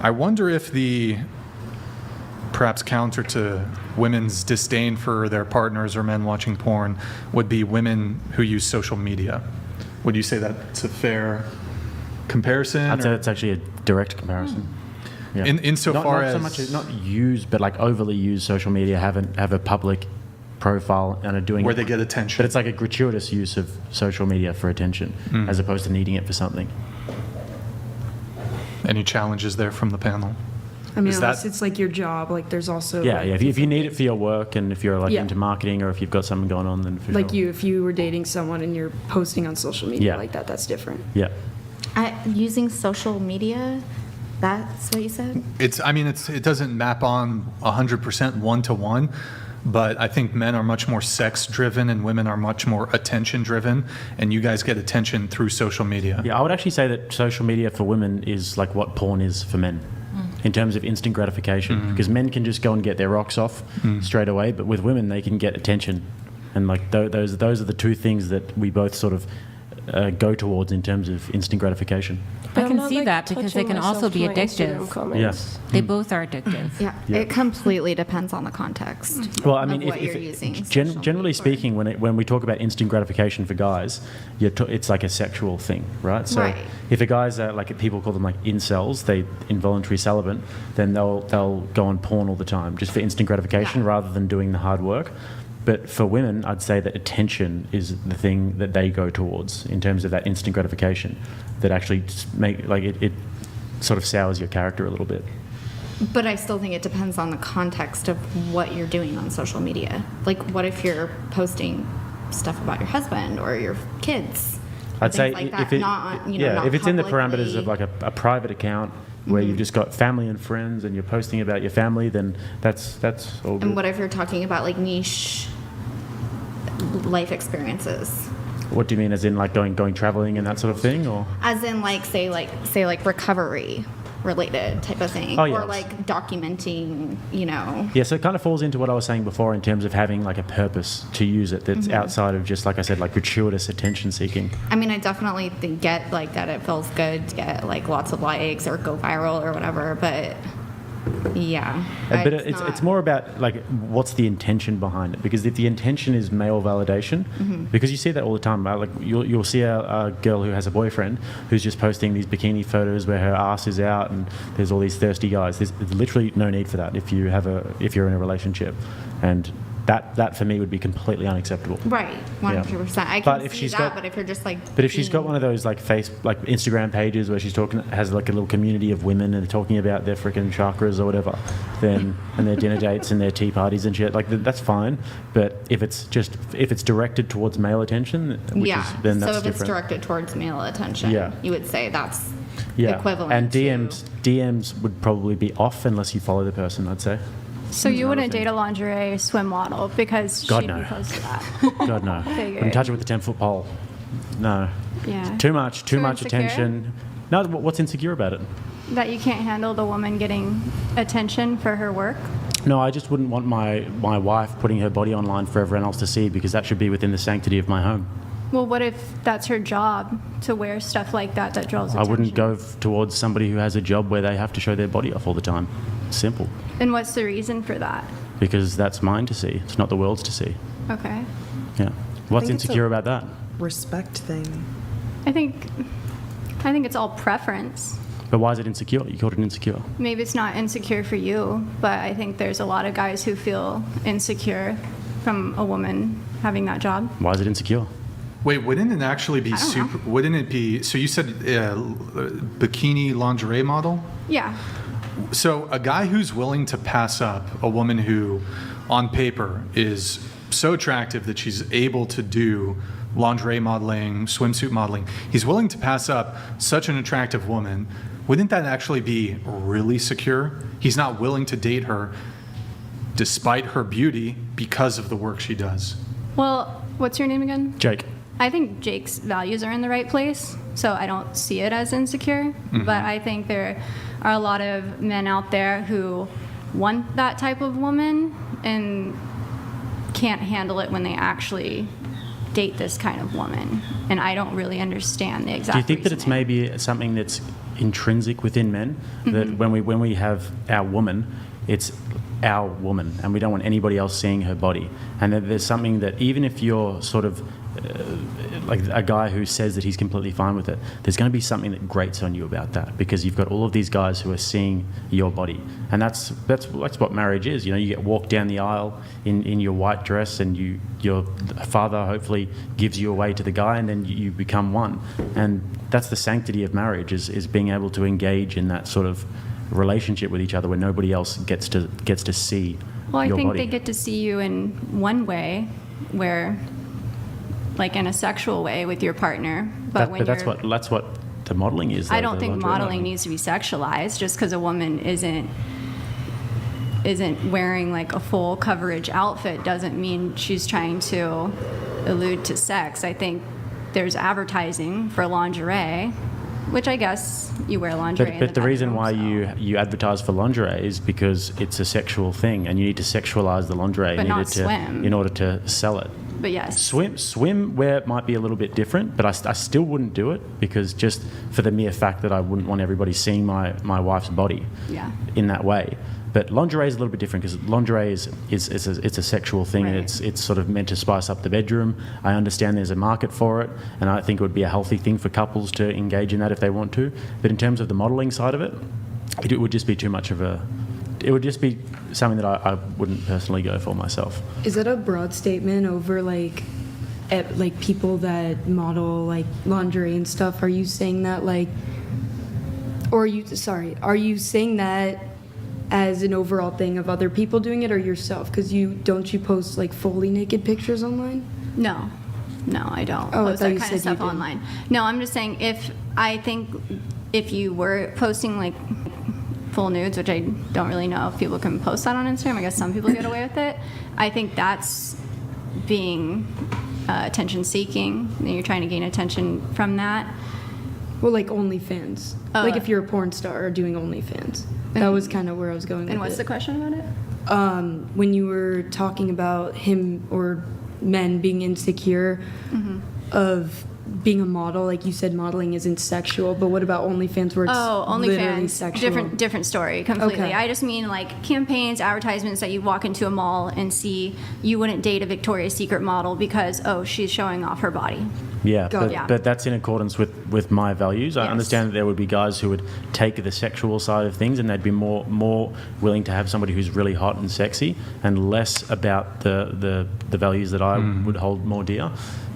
I wonder if the perhaps counter to women's disdain for their partners or men watching porn would be women who use social media. Would you say that's a fair comparison? I'd say it's actually a direct comparison. Yeah. Insofar as so much not use, but like overly use social media, have a public profile and are doing where they get attention. But it's like a gratuitous use of social media for attention, as opposed to needing it for something. Any challenges there from the panel? I mean, unless it's like your job, like there's also... Yeah. If you need it for your work, and if you're like into marketing, or if you've got something going on, then for like sure. if you were dating someone and you're posting on social media like that, that's different. Yeah. Using social media, that's what you said? It doesn't map on 100% one-to-one, but I think men are much more sex-driven and women are much more attention-driven, and you guys get attention through social media. Yeah, I would actually say that social media for women is like what porn is for men. In terms of instant gratification, because men can just go and get their rocks off straight away, but with women they can get attention, and like those are the two things that we both sort of go towards in terms of instant gratification. I can see that because they can also be addictive. Yes, they both are addictive. Yeah, it completely depends on the context. Well, I mean, of what you're using. Generally speaking, when we talk about instant gratification for guys, it's like a sexual thing, right? So if a guy's like people call them like incels, they involuntary celibate, then they'll go on porn all the time just for instant gratification rather than doing the hard work. But for women, I'd say that attention is the thing that they go towards in terms of that instant gratification that actually it sort of sours your character a little bit. But I still think it depends on the context of what you're doing on social media. Like, what if you're posting stuff about your husband or your kids? I'd say like that, if it's in the parameters of like a private account where you've just got family and friends and you're posting about your family, then that's all good. And what if you're talking about like niche life experiences? What do you mean, as in like going traveling and that sort of thing, or as in like say recovery related type of thing, or like documenting, Yeah, so it kind of falls into what I was saying before in terms of having like a purpose to use it that's outside of just, like I said, like gratuitous attention seeking. I mean, I definitely get like that it feels good to get like lots of likes or go viral or whatever, but yeah. But it's more about like what's the intention behind it, because if the intention is male validation, because you see that all the time, right? Like you'll see a girl who has a boyfriend who's just posting these bikini photos where her ass is out and there's all these thirsty guys. There's literally no need for that if you're in a relationship, and that for me would be completely unacceptable. Right, 100%. I can see that, but if you're just like... But if she's got one of those like Instagram pages where she's has like a little community of women and they're talking about their freaking chakras or whatever, then and their dinner dates and their tea parties and shit, like that's fine. But if it's directed towards male attention, then that's different. So if it's directed towards male attention, you would say that's equivalent. And DMs would probably be off unless you follow the person, I'd say. So you wouldn't date a lingerie swim model because she'd be close to that? God, no. Wouldn't touch it with a 10-foot pole. No. Yeah. Too much attention. No, what's insecure about it? That you can't handle the woman getting attention for her work? No, I just wouldn't want my wife putting her body online for everyone else to see, because that should be within the sanctity of my home. Well, what if that's her job, to wear stuff like that draws attention? I wouldn't go towards somebody who has a job where they have to show their body off all the time. Simple. And what's the reason for that? Because that's mine to see. It's not the world's to see. Okay. Yeah. What's insecure about that? Respect thing. I think it's all preference. But why is it insecure? You called it insecure. Maybe it's not insecure for you, but I think there's a lot of guys who feel insecure from a woman having that job. Why is it insecure? Wait, wouldn't it actually be super? Wouldn't it be? So you said bikini lingerie model? Yeah. So a guy who's willing to pass up a woman who, on paper, is so attractive that she's able to do lingerie modeling, swimsuit modeling, he's willing to pass up such an attractive woman. Wouldn't that actually be really secure? He's not willing to date her despite her beauty because of the work she does. Well, what's your name again? Jake. I think Jake's values are in the right place, so I don't see it as insecure. But I think there are a lot of men out there who want that type of woman and can't handle it when they actually date this kind of woman. And I don't really understand the exact Do you think that it's reasoning. maybe something that's intrinsic within men that when we have our woman, it's our woman, and we don't want anybody else seeing her body. And that there's something that even if you're sort of like a guy who says that he's completely fine with it, there's going to be something that grates on you about that, because you've got all of these guys who are seeing your body, and that's what marriage is. You know, you get walked down the aisle in your white dress, and your father hopefully gives you away to the guy, and then you become one. And that's the sanctity of marriage, is being able to engage in that sort of relationship with each other where nobody else gets to see Well, I your think body. they get to see you in one way, where, like in a sexual way with your partner, but that's what the modeling is. I though, don't the think lingerie modeling needs to be sexualized. Just because a woman isn't wearing like a full coverage outfit doesn't mean she's trying to allude to sex. I think there's advertising for lingerie, which I guess you wear lingerie. But the reason bedroom, why so. you advertise for lingerie is because it's a sexual thing, and you need to sexualize the lingerie But in not order swim. in order to sell it. But yes. Swimwear might be a little bit different, but I still wouldn't do it, because just for the mere fact that I wouldn't want everybody seeing my wife's body Yeah. in that way. But lingerie is a little bit different, because lingerie is a sexual thing, and Right. it's sort of meant to spice up the bedroom. I understand there's a market for it, and I think it would be a healthy thing for couples to engage in that if they want to. But in terms of the modelling side of it, it would just be too much of a... It would just be something that I wouldn't personally go for myself. Is that a broad statement over like people that model like lingerie and stuff? Are you saying that like, or are you saying that as an overall thing of other people doing it or yourself? Because don't you post like fully naked pictures online? No, I don't Oh, I post thought that you kind said of stuff you did. online. No, I'm just saying if you were posting like full nudes, which I don't really know if people can post that on Instagram. I guess some people get away with it. I think that's being attention seeking, and you're trying to gain attention from that. Well, like OnlyFans. Like if you're a porn star or doing OnlyFans. That was kind of where I was going with And what's it. the question about it? When you were talking about him or men being insecure of being a model, like you said, modeling isn't sexual, but what about OnlyFans where it's literally OnlyFans, sexual? different story completely. Okay. I just mean like campaigns, advertisements that you walk into a mall and see. You wouldn't date a Victoria's Secret model because she's showing off her body. Yeah, Got but, it. Yeah. but that's in accordance with my values. I Yes. understand that there would be guys who would take the sexual side of things, and they'd be more willing to have somebody who's really hot and sexy, and less about the values that I would hold more dear.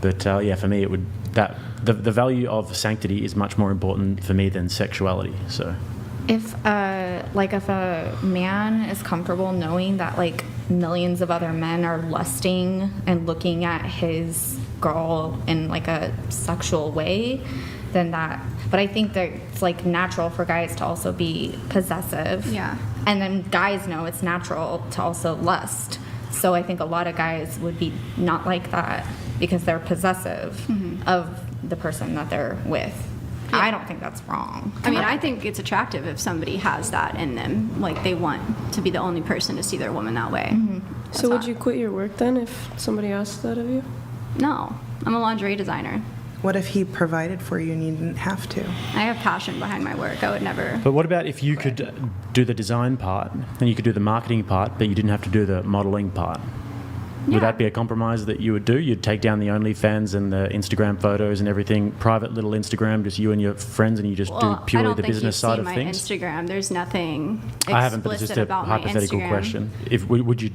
But yeah, for me, the value of sanctity is much more important for me than sexuality. So. If a man is comfortable knowing that like millions of other men are lusting and looking at his girl in like a sexual way, then that. But I think that it's like natural for guys to also be possessive. Yeah. And then guys know it's natural to also lust. So I think a lot of guys would be not like that because they're possessive of the person that they're with. Yeah. I don't think that's wrong. I mean, I think it's attractive if somebody has that in them. Like they want to be the only person to see their woman that way. So would you quit your work then if somebody asked that of you? No, I'm a lingerie designer. What if he provided for you and you didn't have to? I have passion behind my work. I would never. But what about if you could do the design part and you could do the marketing part, but you didn't have to do the modeling part? Yeah. Would that be a compromise that you would do? You'd take down the OnlyFans and the Instagram photos and everything, private little Instagram, just you and your friends, and you just do purely the business side of my things? Instagram. There's nothing explicit I haven't, but it's just a about my hypothetical Instagram. question.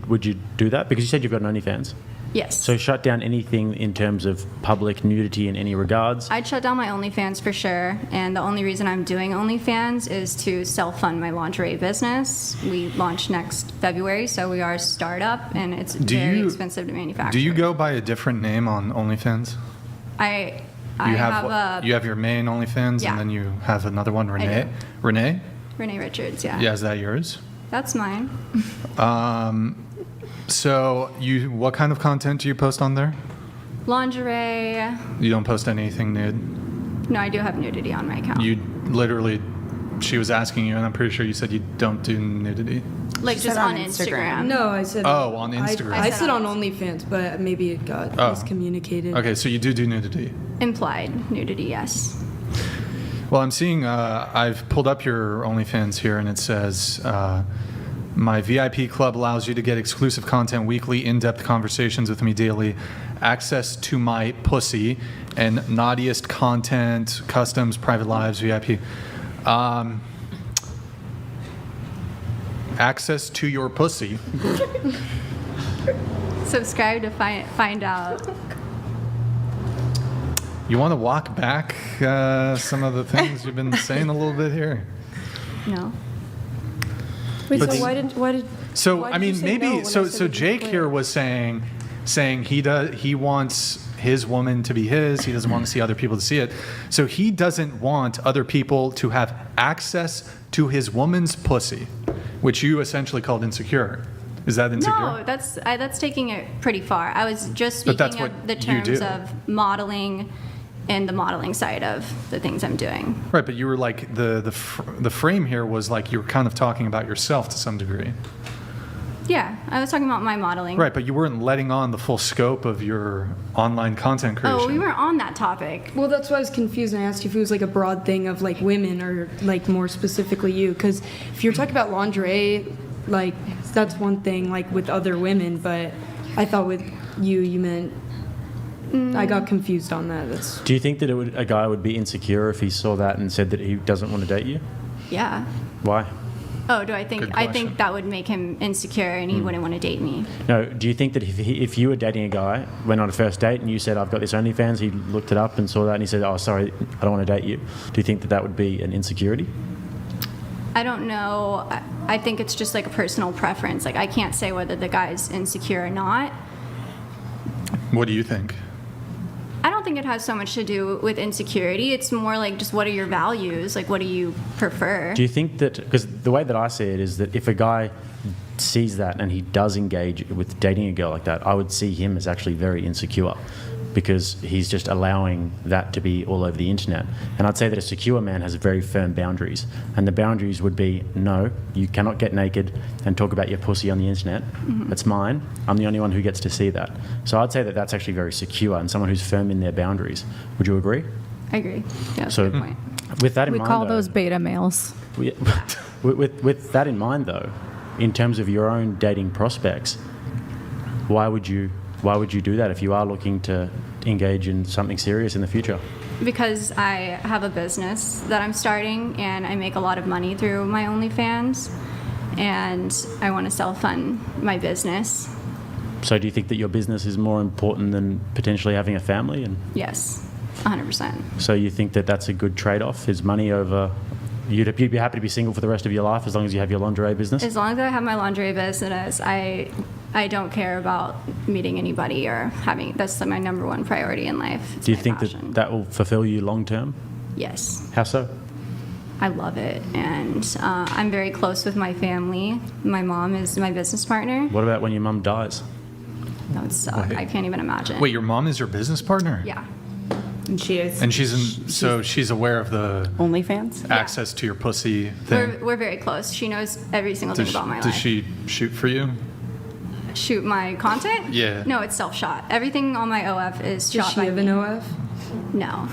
Would you do that? Because you said you've got an OnlyFans. Yes. So shut down anything in terms of public nudity in any regards. I'd shut down my OnlyFans for sure, and the only reason I'm doing OnlyFans is to self-fund my lingerie business. We launch next February, so we are a startup, and it's very expensive to manufacture. Do you go by a different name on OnlyFans? I You have you have your main OnlyFans, Yeah. and then you have another one, Renee. do. Renee? Renee Richards, yeah. Yeah, is that yours? That's mine. So what kind of content do you post on there? Lingerie. You don't post anything nude. No, I do have nudity on my account. You literally, she was asking you, and I'm pretty sure you said you don't do nudity. like She just said on on Instagram. No, I said. Oh, on Instagram. I said said on on OnlyFans, but maybe it got Oh. miscommunicated. Okay, so you do nudity. Implied nudity, yes. Well, I'm seeing, I've pulled up your OnlyFans here, and it says, my VIP club allows you to get exclusive content weekly, in-depth conversations with me daily, access to my pussy, and naughtiest content, customs, private lives, VIP. Access to your pussy. Subscribe to find out. You want to walk back some of the things you've been saying a little bit here? No. Wait, But so the- why did So why I did you mean, say maybe no when I so. said So we could Jake play here it? was saying he wants his woman to be his. He doesn't want to see other people to see it. So he doesn't want other people to have access to his woman's pussy, which you essentially called insecure. Is that insecure? No, that's taking it pretty far. I was just But that's speaking what of the you terms do. of modeling and the modeling side of the things I'm doing. Right, but you were like the frame here was like you were kind of talking about yourself to some degree. Yeah, I was talking about my modeling. Right, but you weren't letting on the full scope of your online content creation. Oh, we weren't on that topic. Well, that's why I was confused, and I asked you if it was like a broad thing of like women or like more specifically you. Because if you're talking about lingerie, like that's one thing, like with other women. But I thought with you meant. I got confused on that. That's Do you think that a guy would be insecure if he saw that and said that he doesn't want to date you? Yeah. Why? Oh, do I think? Good I question. think that would make him insecure, and he wouldn't want to date me. No, do you think that if you were dating a guy, went on a first date, and you said, I've got this OnlyFans, he looked it up and saw that, and he said, oh, sorry, I don't want to date you. Do you think that that would be an insecurity? I don't know. I think it's just like a personal preference. Like I can't say whether the guy's insecure or not. What do you think? I don't think it has so much to do with insecurity. It's more like just what are your values? Like what do you prefer? Do you think that, because the way that I see it is that if a guy sees that and he does engage with dating a girl like that, I would see him as actually very insecure because he's just allowing that to be all over the internet. And I'd say that a secure man has very firm boundaries. And the boundaries would be, no, you cannot get naked and talk about your pussy on the internet. That's mine. I'm the only one who gets to see that. So I'd say that that's actually very secure and someone who's firm in their boundaries. Would you agree? I agree. Yeah, that's So- a good point. With that in We mind, call though, those beta males. with that in mind, though, in terms of your own dating prospects, why would you do that if you are looking to engage in something serious in the future? Because I have a business that I'm starting and I make a lot of money through my OnlyFans and I want to self-fund my business. So do you think that your business is more important than potentially having a family? And Yes, 100%. so you think that that's a good trade-off, is money over... You'd be happy to be single for the rest of your life as long as you have your lingerie business? As long as I have my lingerie business, I don't care about meeting anybody or having, that's my number one priority in life. It's Do you my think passion. that will fulfill you long-term? Yes. How so? I love it, and I'm very close with my family. My mom is my business partner. What about when your mum dies? That would suck. Wait. I can't even imagine. Wait, your mom is your business partner? Yeah. And she is. And she's aware of the OnlyFans? access to your pussy thing. We're very close. She knows every single thing about my Does life. she shoot for you? Shoot my content? Yeah. No, it's self-shot. Everything on my OF is does shot she by have me. an OF? No.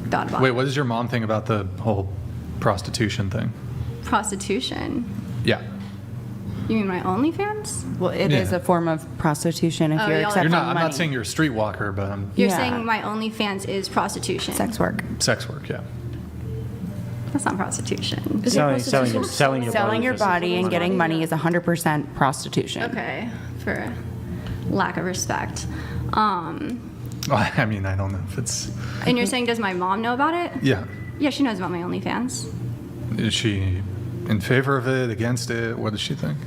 Thought about Wait, it. what does your mom think about the whole prostitution thing? Prostitution. Yeah. You mean my OnlyFans? Well, it is Yeah. a form of prostitution if Oh, you're y'all are- accepting I'm money. not saying you're a streetwalker, but You're Yeah. saying my OnlyFans is prostitution. Sex work. sex work, yeah. That's not prostitution. Is it prostitution? Selling your Selling body your for body and money. getting money is 100% prostitution. Okay, for lack of respect. Well, I mean, I don't know if it's... And you're saying, does my mom know about it? Yeah. Yeah, she knows about my OnlyFans. Is she in favor of it, against it? What does she think?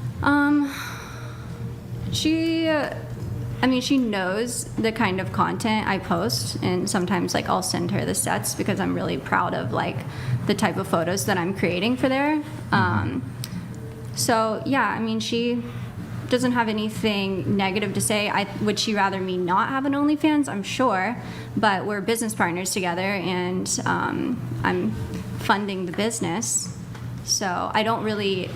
She knows the kind of content I post, and sometimes like I'll send her the sets because I'm really proud of like the type of photos that I'm creating for there. So yeah, I mean, she doesn't have anything negative to say. Would she rather me not have an OnlyFans? I'm sure, but we're business partners together, and I'm funding the business, so I don't really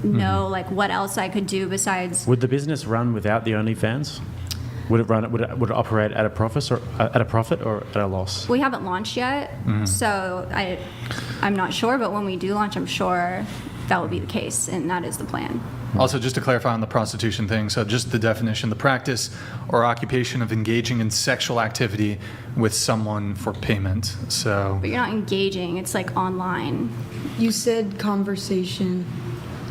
know like what else I could do besides. Would the business run without the OnlyFans? Would it operate at a profit or at a loss? We haven't launched yet, so I'm not sure, but when we do launch, I'm sure that will be the case, and that is the plan. Also, just to clarify on the prostitution thing, so just the definition, the practice or occupation of engaging in sexual activity with someone for payment. So, But you're not engaging, it's like online. You said conversation.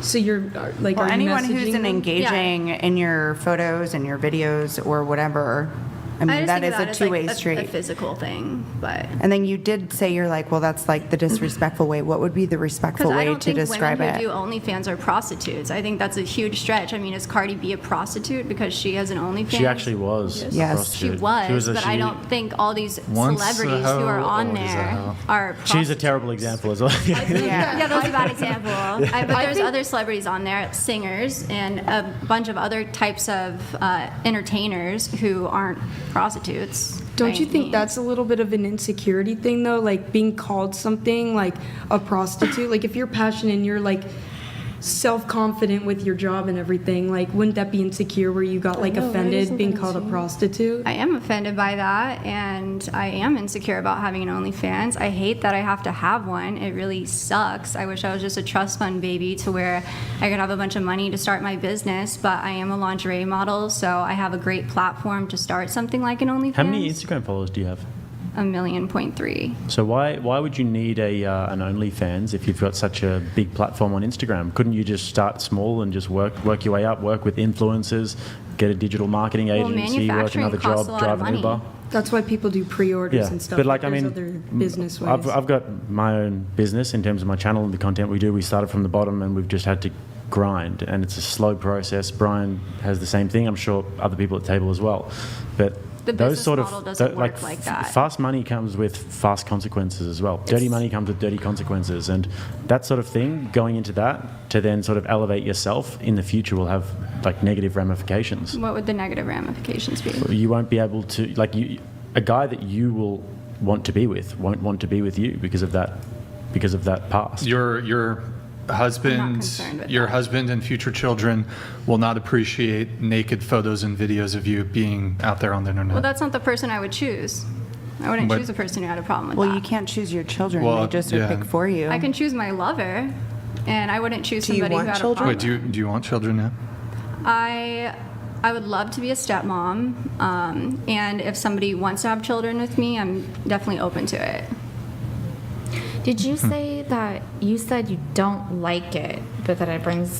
So you're like, Or are you anyone messaging who's them? engaging in your photos and your videos or whatever. I mean, I just that think is a as, two-way like, street. a physical thing, but And then you did say you're like, well, that's like the disrespectful way. What would be the respectful because I way don't to think describe women who it? do OnlyFans are prostitutes. I think that's a huge stretch. I mean, is Cardi B a prostitute because she has an OnlyFans? She actually was. a Yes. She prostitute. was, but I don't think all these Once a celebrities hoe, who are on always a there hoe. are She's a prostitutes. terrible example as well. Yeah. Yeah, that was a bad example. But there's other celebrities on there, singers, and a bunch of other types of entertainers who aren't prostitutes. Don't by you any think means. that's a little bit of an insecurity thing, though? Like being called something like a prostitute? Like if you're passionate and you're like self-confident with your job and everything, like wouldn't that be insecure where you got like know, right? offended Isn't being that called a insane? prostitute? I am offended by that, and I am insecure about having an OnlyFans. I hate that I have to have one. It really sucks. I wish I was just a trust fund baby to where I could have a bunch of money to start my business, but I am a lingerie model, so I have a great platform to start something like an OnlyFans. How many Instagram followers do you have? 1.3 million. So why would you need an OnlyFans if you've got such a big platform on Instagram? Couldn't you just start small and just work your way up, work with influencers, get a digital marketing Well, agency, work manufacturing another costs job, a lot drive of an money. Uber? That's why people do pre-orders Yeah, and stuff. but like I there's mean, other business ways. I've got my own business in terms of my channel and the content we do. We started from the bottom and we've just had to grind, and it's a slow process. Brian has the same thing. I'm sure other people at the table as well, but. The Those business sort model of doesn't work like that. Fast money comes with fast consequences as well. Dirty money comes with dirty consequences, and that sort of thing. Going into that to then sort of elevate yourself in the future will have like negative ramifications. What would the negative ramifications be? You won't be able to a guy that you will want to be with won't want to be with you because of that past. your husband, concerned with your that. husband and future children will not appreciate naked photos and videos of you being out there on the internet. Well, that's not the person I would choose. I wouldn't But- choose a person who had a problem with Well, that. you can't choose your children. Well, They just are yeah. picked for you. I can choose my lover, and I wouldn't choose Do you somebody who want had children? a Wait, problem. do you want children now? I would love to be a stepmom, and if somebody wants to have children with me, I'm definitely open to it. Did you say that you said you don't like it, but that it brings?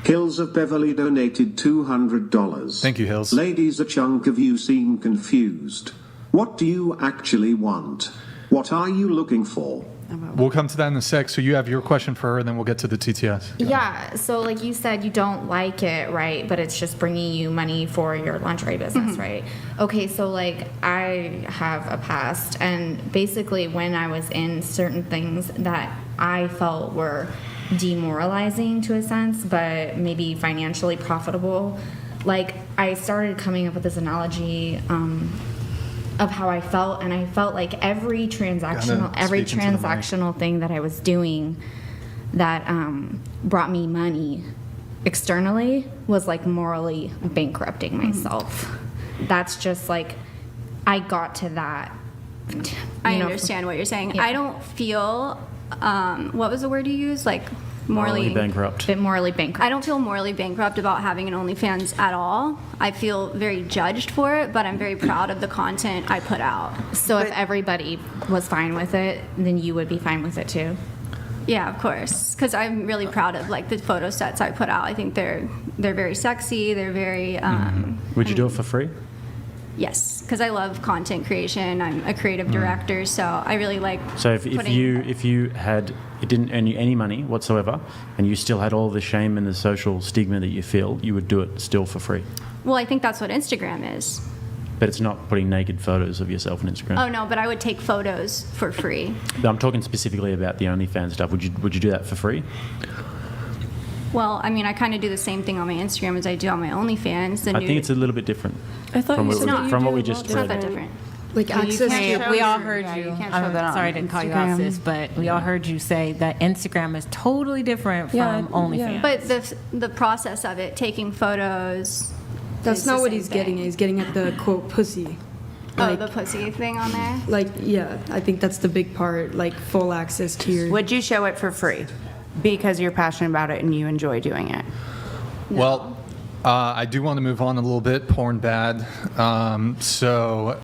Hills of Beverly donated $200. Thank you, Hills. Ladies, a chunk of you seem confused. What do you actually want? What are you looking for? We'll come to that in a sec. So you have your question for her, and then we'll get to the TTS. Yeah, so like you said, you don't like it, right? But it's just bringing you money for your lingerie business, right? Okay, so like I have a past, and basically when I was in certain things that I felt were demoralizing to a sense, but maybe financially profitable, like I started coming up with this analogy of how I felt, and I felt like every speak into the transactional thing that I was doing that brought me money externally was like morally bankrupting myself. That's just like I got to that. I you know, understand what you're saying. Yeah. I don't feel, what was the word you used? Like morally bankrupt. bit morally bankrupt. I don't feel morally bankrupt about having an OnlyFans at all. I feel very judged for it, but I'm very proud of the content I put out. So if everybody was fine with it, then you would be fine with it too. Yeah, of course, because I'm really proud of like the photo sets I put out. I think they're very sexy. They're very. Would you do it for free? Yes, because I love content creation. I'm a creative director, so I really like. So if putting- you had, it didn't earn you any money whatsoever, and you still had all the shame and the social stigma that you feel, you would do it still for free. Well, I think that's what Instagram is. But it's not putting naked photos of yourself on Instagram. Oh no, but I would take photos for free. But I'm talking specifically about the OnlyFans stuff. Would you do that for free? Well, I mean, I kind of do the same thing on my Instagram as I do on my OnlyFans. The I nude- think it's a little bit different. I thought From you what said we- that you from what do we a just lot It's not that different. different. Like access to Hey, we all heard Yeah, you. you can't show I'm that on sorry to call you out, Instagram. sis, but we all heard you say that Instagram is totally different from Yeah, OnlyFans. But the process of it, taking photos, That's It's not the what same he's getting thing. at. He's getting at the quote pussy. Oh, Like, the pussy thing on there? like, yeah, I think that's the big part, like full access to your. Would you show it for free? Because you're passionate about it and you enjoy doing it. Well, I do want to move on a little bit. Porn bad. So